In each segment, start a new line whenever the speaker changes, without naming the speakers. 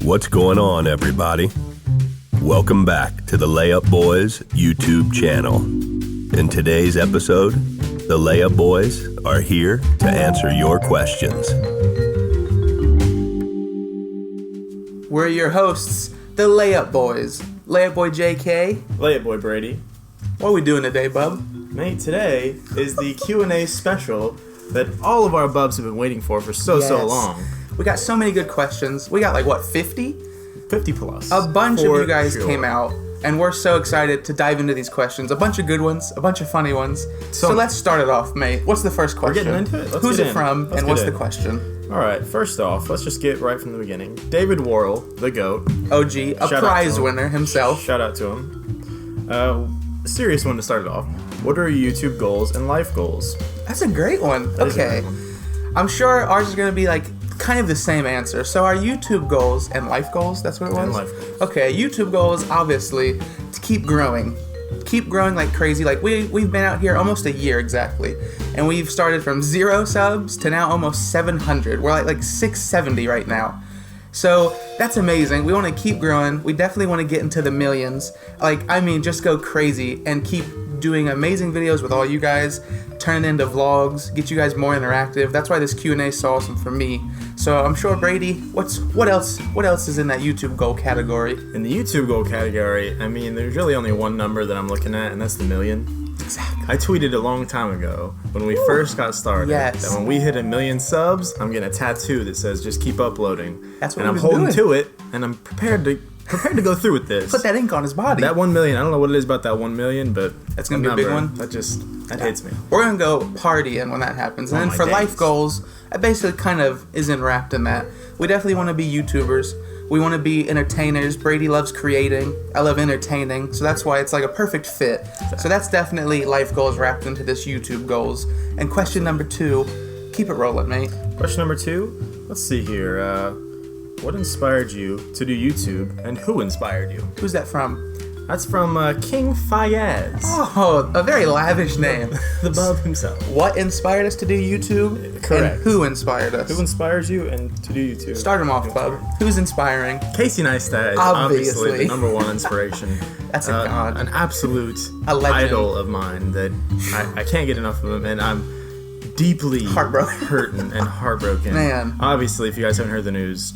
What's going on, everybody? Welcome back to the LayupBoyz YouTube channel. In today's episode, the LayupBoyz are here to answer your questions.
We're your hosts, the LayupBoyz. LayupBoy JK.
LayupBoy Brady.
What are we doing today, bub?
Mate, today is the Q&A special that all of our bubs have been waiting for so long.
We got so many good questions. We got 50?
50 plus.
A bunch of you guys
sure.
came out, and we're so excited to dive into these questions. A bunch of good ones, a bunch of funny ones. So let's start it off, mate. What's the first question?
We're getting into it.
Who's it from, and what's the question?
All right, first off, let's just get right from the beginning. David Worrell, the GOAT.
OG, a prize winner himself.
Shout out to him. A serious one to start it off. What are your YouTube goals and life goals?
That's a great one. Okay. I'm sure ours is going to be kind of the same answer. So our YouTube goals and life goals, that's what it was?
And life goals.
Okay, YouTube goals, obviously, to keep growing. Keep growing like crazy. We've been out here almost a year exactly. And we've started from 0 subs to now almost 700. We're like 670 right now. So that's amazing. We want to keep growing. We definitely want to get into the millions. Just go crazy and keep doing amazing videos with all you guys, turn it into vlogs, get you guys more interactive. That's why this Q&A is so awesome for me. So I'm sure, Brady, what else is in that YouTube goal category?
In the YouTube goal category, there's really only one number that I'm looking at, and that's the million.
Exactly.
I tweeted a long time ago when we first got started that when we hit 1 million subs, I'm getting a tattoo that says just keep uploading.
That's what
I'm holding to it, and I'm prepared to go through with this.
Put that ink on his body.
That 1 million, I don't know what it is about that 1 million, but
that's gonna be a big one.
That hits me.
We're gonna go partying when that happens. And then for life goals, it basically kind of is enwrapped in that. We definitely want to be YouTubers. We want to be entertainers. Brady loves creating. I love entertaining. So that's why it's a perfect fit. Exactly. So that's definitely life goals wrapped into this YouTube goals. And question number 2, keep it rolling, mate.
Question number 2, let's see here. What inspired you to do YouTube, and who inspired you?
Who's that from?
That's from King Fayez.
Oh, a very lavish name.
The bub himself.
What inspired us to do YouTube?
Correct.
And who inspired us?
Who inspires you and to do YouTube?
Start him off, bub. Who's inspiring?
Casey Neistat is obviously the number one inspiration.
That's a god.
An absolute idol of mine that I can't get enough of him, and I'm deeply hurting and heartbroken.
Man.
Obviously, if you guys haven't heard the news,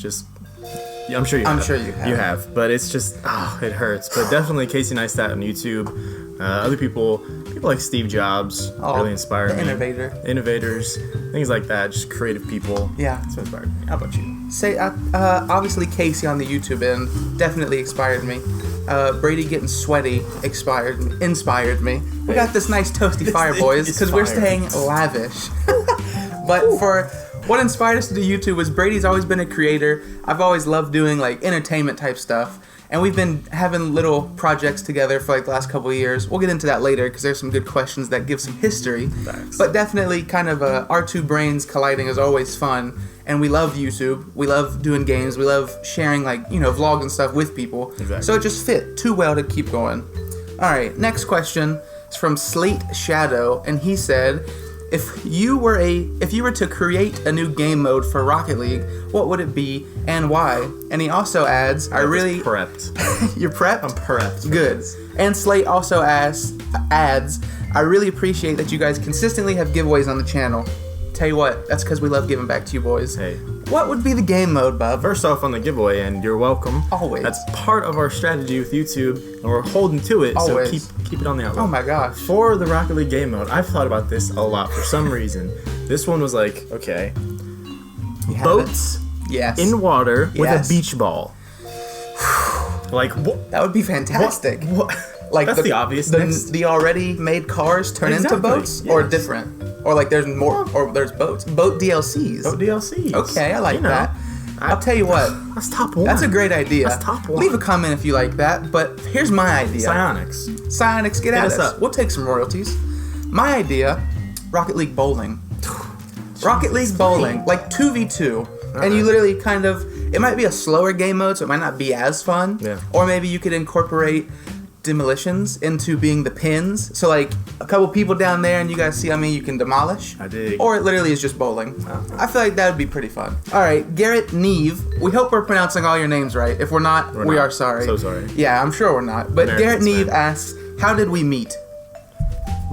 I'm sure you have. You have. But it's just, it hurts. But definitely Casey Neistat on YouTube. Other people like Steve Jobs really inspired me. Innovators, things like that. Just creative people.
Yeah.
That's what inspired me. How about you?
Obviously Casey on the YouTube end definitely inspired me. Brady getting sweaty inspired me. We got this nice toasty fire, boys, because we're staying lavish. But for what inspired us to do YouTube was Brady's always been a creator. I've always loved doing entertainment type stuff. And we've been having little projects together for the last couple of years. We'll get into that later because there's some good questions that give some history.
Thanks.
But definitely kind of our two brains colliding is always fun. And we love YouTube. We love doing games. We love sharing vlogs and stuff with people.
Exactly.
So it just fit too well to keep going. All right, next question is from Slate Shadow, and he said, If you were to create a new game mode for Rocket League, what would it be and why? And he also adds,
prepped.
You're prepped?
I'm prepped.
Good. And Slate also adds, I really appreciate that you guys consistently have giveaways on the channel. Tell you what, that's because we love giving back to you boys.
Hey.
What would be the game mode, bub?
First off, on the giveaway end, you're welcome.
Always.
That's part of our strategy with YouTube, and we're holding to it.
Always.
So keep it on the outlook.
Oh my gosh.
For the Rocket League game mode, I've thought about this a lot for some reason. This one was okay, boats in water with a beach ball. What?
That would be fantastic.
What? That's the obvious.
The already made cars turn into boats, or different, or there's more, or there's boats. Boat DLCs.
Boat DLCs.
Okay, I like that. I'll tell you what.
That's top one.
That's a great idea.
That's top one.
Leave a comment if you like that. But here's my idea. Psionics, get at us.
Up.
We'll take some royalties. My idea: Rocket League bowling. Rocket League bowling, 2v2, and you literally it might be a slower game mode, so it might not be as fun.
Yeah.
Or maybe you could incorporate demolitions into being the pins. So like a couple people down there and you guys see how many you can demolish.
I dig.
Or it literally is just bowling. I feel like that would be pretty fun. All right, Garrett Neve. We hope we're pronouncing all your names right. If we're not, we are sorry.
So sorry.
Yeah, I'm sure we're not. But
Americans,
Garrett Neve
man.
asks, how did we meet?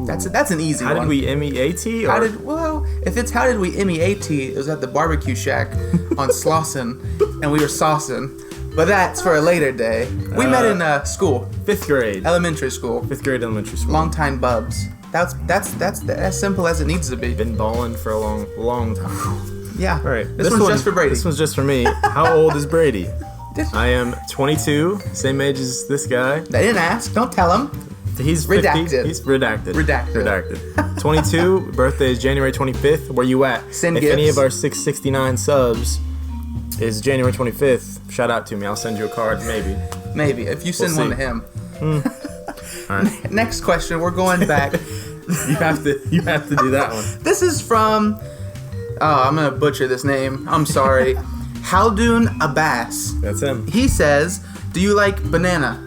That's an easy one.
How did we M-E-A-T?
If it's how did we M-E-A-T, it was at the barbecue shack on Slauson, and we were saucing. But that's for a later day. We met in school.
5th grade.
Elementary school.
5th grade elementary school.
Long time bubs. That's as simple as it needs to be.
Been balling for a long time.
Yeah.
All right.
This one's just for Brady.
This one's just for me. How old is Brady? I am 22, same age as this guy.
They didn't ask. Don't tell him.
He's 50.
Redacted.
He's redacted. 22. Birthday is January 25th. Where you at?
Send
if
gifts.
any of our 669 subs is January 25th, shout out to me. I'll send you a card, maybe.
Maybe if you send one to him.
All right.
Next question. We're going back.
You have to do that one.
This is from. Oh, I'm gonna butcher this name. I'm sorry. Haldun Abbas.
That's him.
He says, "Do you like banana?"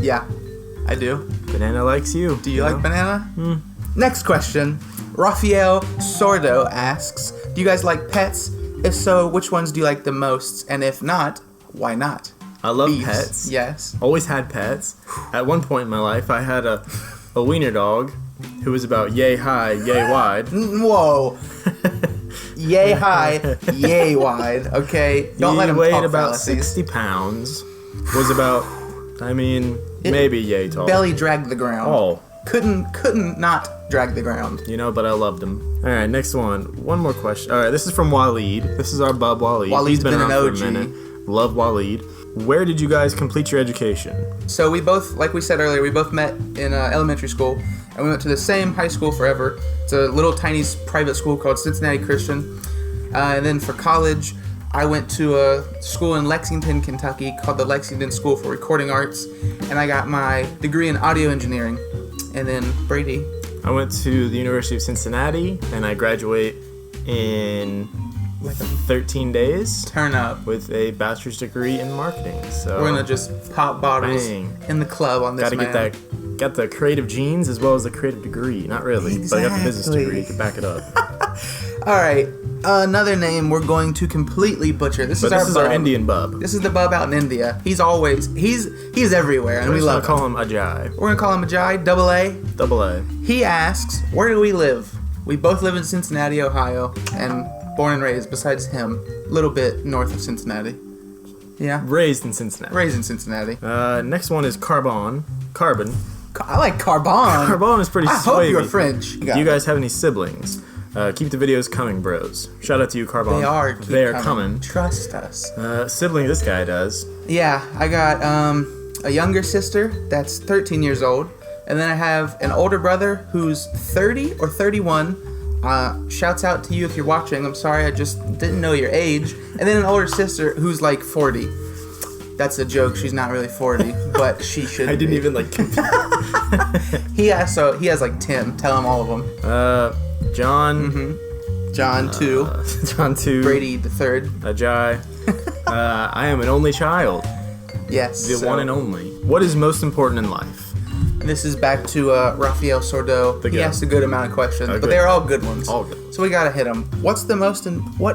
Yeah, I do.
Banana likes you.
Do you like banana? Next question. Rafael Sordo asks, "Do you guys like pets? If so, which ones do you like the most? And if not, why not?"
I love
Beefs.
pets.
Yes.
Always had pets. At one point in my life, I had a wiener dog who was about yay high, yay wide.
Whoa. Yay high, yay wide. Okay, don't let him
weighed
talk
about
fallacies.
60 pounds. Was about, maybe yay tall.
Belly dragged the ground.
Oh.
Couldn't not drag the ground.
But I loved him. All right, next one. One more question. All right, this is from Waleed. This is our bub Waleed.
Waleed's been an
around
OG.
for a minute. Love Waleed. Where did you guys complete your education?
So we both, like we said earlier, we both met in elementary school, and we went to the same high school forever. It's a little tiny private school called Cincinnati Christian. And then for college, I went to a school in Lexington, Kentucky called the Lexington School for Recording Arts, and I got my degree in audio engineering. And then Brady.
I went to the University of Cincinnati, and I graduate in 13 days.
Turn up.
With a bachelor's degree in marketing. So
we're gonna just pop bottles in the club on this.
Gotta got the creative genes as well as the creative degree. Not really, but I got the business degree to back it up.
All right, another name we're going to completely butcher. This is our
Indian bub.
This is the bub out in India. He's everywhere, and we love him.
Call him Ajay.
We're gonna call him Ajay. Double A.
Double A.
He asks, "Where do we live?" We both live in Cincinnati, Ohio, and born and raised, besides him, a little bit north of Cincinnati. Yeah.
Raised in Cincinnati. Next one is Carbon.
I like Carbon.
Carbon is pretty sweet. I
hope you're French.
Do you guys have any siblings? Keep the videos coming, bros. Shout out to you, Carbon.
They are
coming.
Trust us.
Sibling, this guy does.
Yeah, I got a younger sister that's 13 years old, and then I have an older brother who's 30 or 31. Shouts out to you if you're watching. I'm sorry, I just didn't know your age. And then an older sister who's like 40. That's a joke. She's not really 40, but she should be.
I didn't even
He has like 10. Tell him all of them.
John.
Mm-hmm. John 2.
John 2.
Brady the 3rd.
Ajay. I am an only child.
Yes.
The one and only. What is most important in life?
This is back to Rafael Sordo. He asked a good amount of questions, but they're all good ones.
All good.
So we gotta hit them. What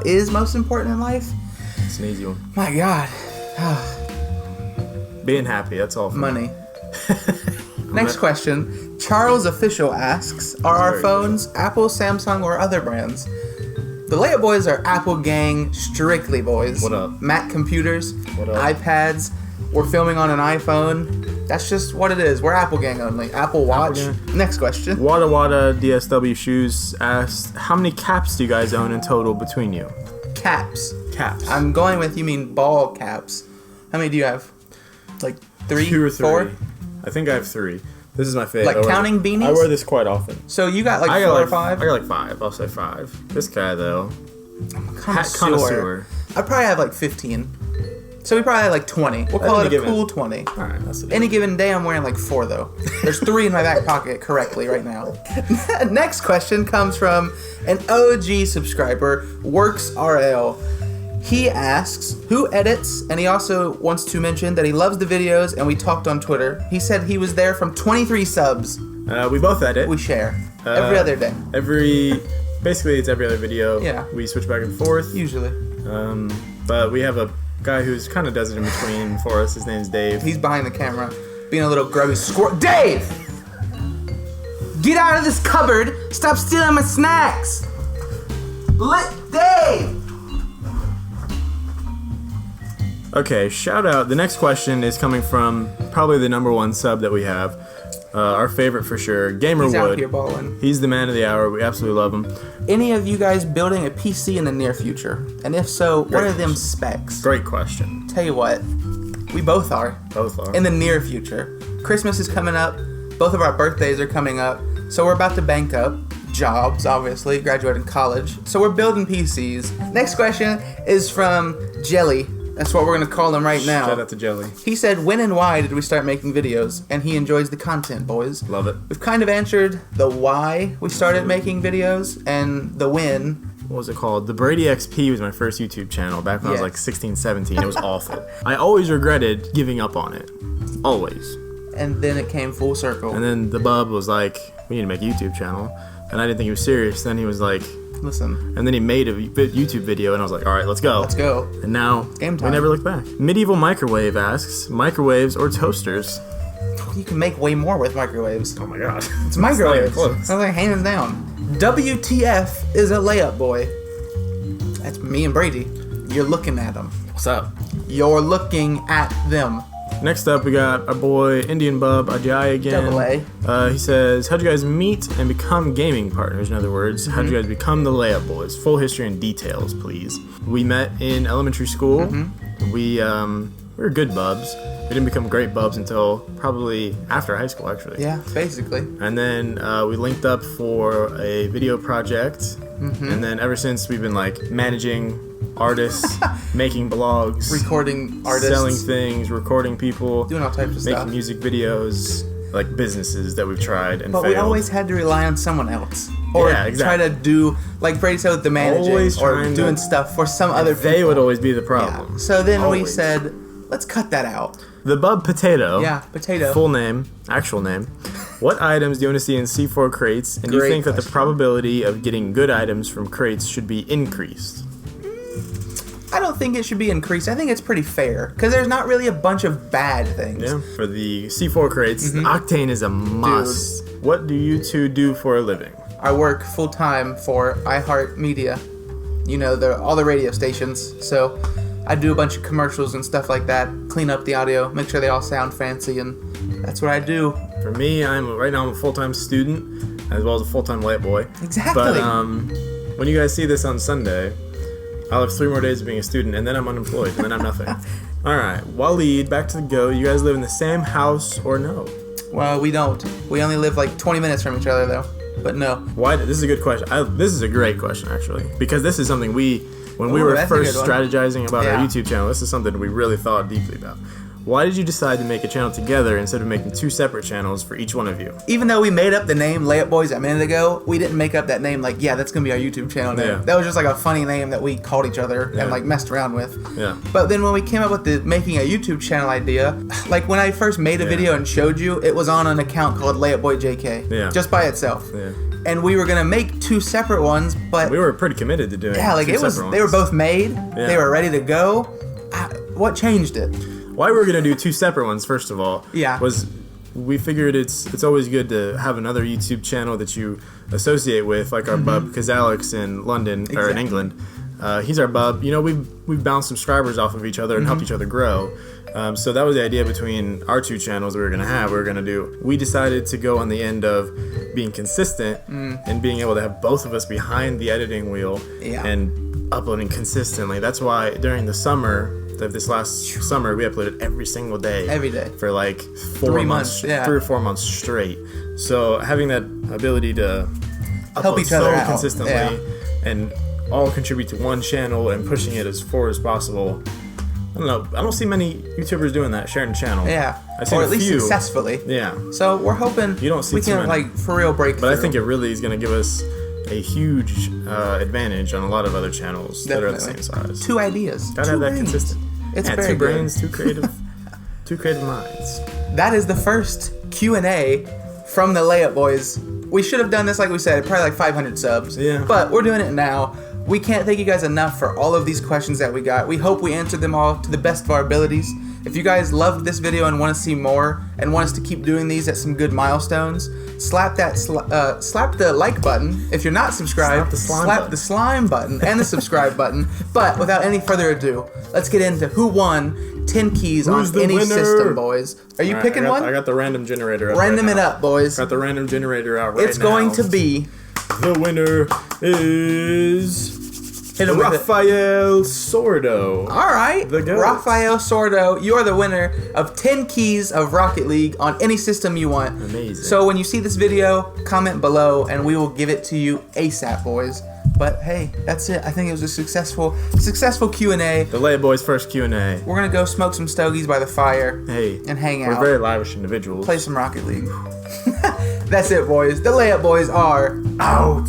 is most important in life?
It's an easy one.
My God.
Being happy, that's all.
Money. Next question. Charles Official asks, are our phones Apple, Samsung, or other brands? The LayupBoyz are Apple gang strictly, boys.
What up?
Mac computers,
what up?
iPads. We're filming on an iPhone. That's just what it is. We're Apple gang only. Apple Watch. Next question.
Wada Wada DSW Shoes asked, how many caps do you guys own in total between you?
Caps.
I'm
going with, you mean ball caps. How many do you have? Like 3?
2 or 3.
4?
I think I have 3. This is my favorite.
Like counting beanies?
I wear this quite often.
So you got like 4 or 5?
I got like 5. I'll say 5. This guy though.
I'm a connoisseur. I probably have like 15. So we probably have like 20. We'll call it a cool 20.
Alright, that's it.
Any given day I'm wearing like 4 though. There's 3 in my back pocket correctly right now. Next question comes from an OG subscriber, WorksRL. He asks, who edits? And he also wants to mention that he loves the videos, and we talked on Twitter. He said he was there from 23 subs.
We both edit.
We share. Every other day.
Basically, it's every other video.
Yeah.
We switch back and forth.
Usually.
But we have a guy who's kind of does it in between for us. His name's Dave.
He's behind the camera, being a little grubby squirrel. Dave! Get out of this cupboard! Stop stealing my snacks! Dave!
Okay, shout out. The next question is coming from probably the number one sub that we have. Our favorite for sure, Gamer
He's
Wood.
out here balling.
He's the man of the hour. We absolutely love him.
Any of you guys building a PC in the near future? And if so, what are them specs?
Great question.
Tell you what, we both are.
Both are.
In the near future. Christmas is coming up. Both of our birthdays are coming up. So we're about to bank up. Jobs, obviously, graduating college. So we're building PCs. Next question is from Jelly. That's what we're going to call him right now.
Shout out to Jelly.
He said, when and why did we start making videos? And he enjoys the content, boys.
Love it.
We've kind of answered the why we started making videos and the when.
What was it called? The Brady XP was my first YouTube channel back when I was like 16, 17. It was awful. I always regretted giving up on it. Always.
And then it came full circle.
And then the bub was like, we need to make a YouTube channel. And I didn't think he was serious. Then he was like,
listen.
And then he made a YouTube video, and I was like, all right, let's go.
Let's go.
And now,
game time.
We never look back. Medieval Microwave asks, microwaves or toasters?
You can make way more with microwaves.
Oh my god.
It's microwaves.
Close.
That's like hands down. WTF is a layup boy. That's me and Brady. You're looking at them.
What's up?
You're looking at them.
Next up, we got our boy Indian Bub Ajay again.
Double A.
He says, how'd you guys meet and become gaming partners? In other words, how'd you guys become the LayupBoyz? Full history and details, please. We met in elementary school. We were good bubs. We didn't become great bubs until probably after high school, actually.
Yeah, basically.
And then we linked up for a video project. And then ever since, we've been like managing artists, making blogs,
recording artists,
selling things, recording people,
doing all types of stuff,
making music videos, like businesses that we've tried and failed.
But we always had to rely on someone else, or try to do, like Brady said, with the managing or doing stuff for some other people.
They would always be the problem.
Yeah. So then we said, let's cut that out.
The Bub Potato.
Yeah, Potato.
Full name, actual name. What items do you want to see in C4 crates, and do you think that the probability of getting good items from crates should be increased?
I don't think it should be increased. I think it's pretty fair because there's not really a bunch of bad things.
Yeah. For the C4 crates, Octane is a must. Dude. What do you two do for a living?
I work full time for iHeartMedia. You know, all the radio stations. So I do a bunch of commercials and stuff like that. Clean up the audio, make sure they all sound fancy, and that's what I do.
For me, right now I'm a full-time student as well as a full-time light boy.
Exactly.
But when you guys see this on Sunday, I'll have 3 more days of being a student, and then I'm unemployed, and then I'm nothing. All right, Waleed, back to the go. You guys live in the same house or no?
Well, we don't. We only live like 20 minutes from each other, though. But no.
Why? This is a good question. This is a great question, actually, because this is something when we were first strategizing about our YouTube channel, this is something we really thought deeply about. Why did you decide to make a channel together instead of making 2 separate channels for each one of you? Even
though we made up the name LayupBoyz a minute ago, we didn't make up that name like, yeah, that's going to be our YouTube channel name. Yeah. That was just like a funny name that we called each other and like messed around with.
Yeah.
But then when we came up with the making a YouTube channel idea, like when I first made a video and showed you, it was on an account called LayupBoyJK.
Yeah.
Just by itself.
Yeah.
And we were going to make 2 separate ones, but
we were pretty committed to doing
like
they
were both made. Yeah. They were ready to go. What changed it?
Why we were going to do 2 separate ones, first of all, was we figured it's always good to have another YouTube channel that you associate with, like our bub, because Alex in London, or in England, he's our bub. You know, we've bounced subscribers off of each other and helped each other grow. So that was the idea between our 2 channels we were going to have. We decided to go on the end of being consistent and being able to have both of us behind the editing wheel and uploading consistently. That's why during the summer, this last summer, we uploaded every single day.
Every day.
For like 3 months, 3 or 4 months straight. So having that ability to
help each other out
consistently and all contribute to one channel and pushing it as forward as possible. I don't know. I don't see many YouTubers doing that, sharing a channel.
Yeah.
I've seen
or at least
few.
Successfully.
Yeah.
So we're hoping
you don't see
we can like for real break through.
But I think it really is going to give us a huge advantage on a lot of other channels that are the same size.
2 ideas.
Gotta have that
brains.
consistent.
It's
yeah,
very
2 brains,
good.
2 creative minds.
That is the first Q&A from the LayupBoyz. We should have done this, like we said, probably like 500 subs.
Yeah.
But we're doing it now. We can't thank you guys enough for all of these questions that we got. We hope we answered them all to the best of our abilities. If you guys loved this video and want to see more and want us to keep doing these at some good milestones, slap the like button. If you're not subscribed, slap the slime button and the subscribe button. But without any further ado, let's get into who won 10 keys on any system, boys. Are you picking one?
I got the random generator up.
Random it up, boys.
Got the random generator out right now.
It's going to be...
The winner is... Raphael Sordo.
Alright, Raphael Sordo, you are the winner of 10 keys of Rocket League on any system you want.
Amazing.
So when you see this video, comment below and we will give it to you ASAP, boys. But hey, that's it. I think it was a successful Q&A.
The LayupBoyz first Q&A.
We're gonna go smoke some stogies by the fire.
Hey,
and hang out.
We're very lavish individuals.
Play some Rocket League. That's it, boys. The LayupBoyz are out.